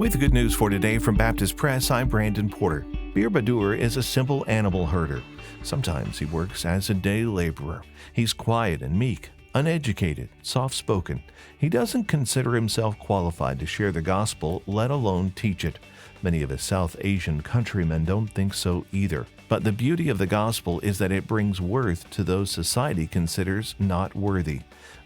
With good news for today from Baptist Press, I'm Brandon Porter. Bir Bahdur is a simple animal herder. Sometimes he works as a day laborer. He's quiet and meek, uneducated, soft-spoken. He doesn't consider himself qualified to share the gospel, let alone teach it. Many of his South Asian countrymen don't think so either. But the beauty of the gospel is that it brings worth to those society considers not worthy.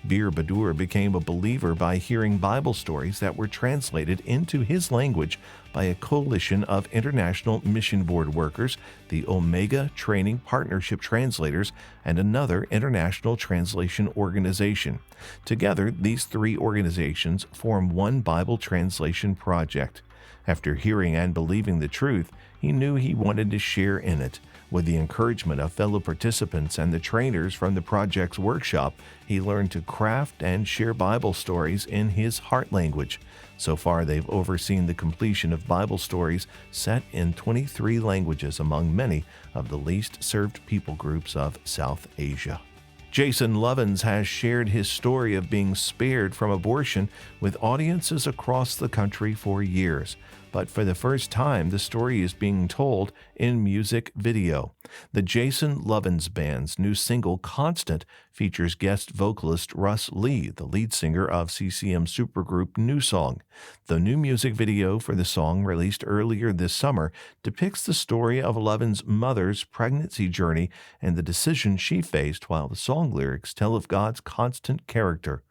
Bir Bahdur became a believer by hearing Bible stories that were translated into his language by a coalition of international mission board workers, the Omega Training Partnership Translators, and another international translation organization. Together, these three organizations form one Bible translation project. After hearing and believing the truth, he knew he wanted to share in it. With the encouragement of fellow participants and the trainers from the project's workshop, he learned to craft and share Bible stories in his heart language. So far, they've overseen the completion of Bible stories set in 23 languages among many of the least served people groups of South Asia. Jason Lovins has shared his story of being spared from abortion with audiences across the country for years. But for the first time, the story is being told in music video. The Jason Lovins Band's new single, Constant, features guest vocalist Russ Lee, the lead singer of CCM supergroup New Song. The new music video for the song, released earlier this summer, depicts the story of Lovins' mother's pregnancy journey and the decision she faced, while the song lyrics tell of God's constant character.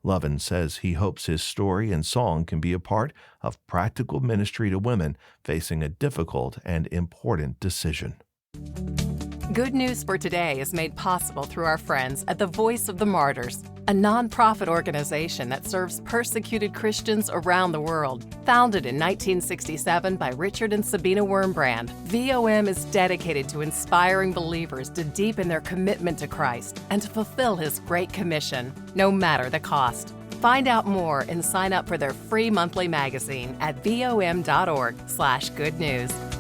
Lovins says he hopes his story and song can be a part of practical ministry to women facing a difficult and important decision. Good News for Today is made possible through our friends at the Voice of the Martyrs, a nonprofit organization that serves persecuted Christians around the world. Founded in 1967 by Richard and Sabina Wurmbrand, VOM is dedicated to inspiring believers to deepen their commitment to Christ and to fulfill His Great Commission, no matter the cost. Find out more and sign up for their free monthly magazine at vom.org/goodnews.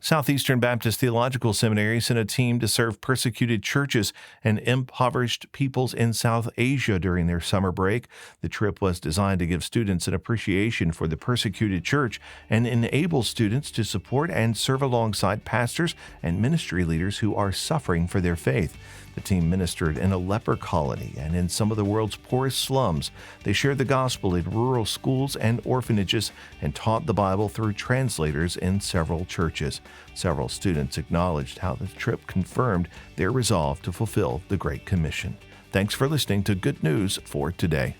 Southeastern Baptist Theological Seminary sent a team to serve persecuted churches and impoverished peoples in South Asia during their summer break. The trip was designed to give students an appreciation for the persecuted church and enable students to support and serve alongside pastors and ministry leaders who are suffering for their faith. The team ministered in a leper colony and in some of the world's poorest slums. They shared the gospel in rural schools and orphanages and taught the Bible through translators in several churches. Several students acknowledged how the trip confirmed their resolve to fulfill the Great Commission. Thanks for listening to Good News for Today.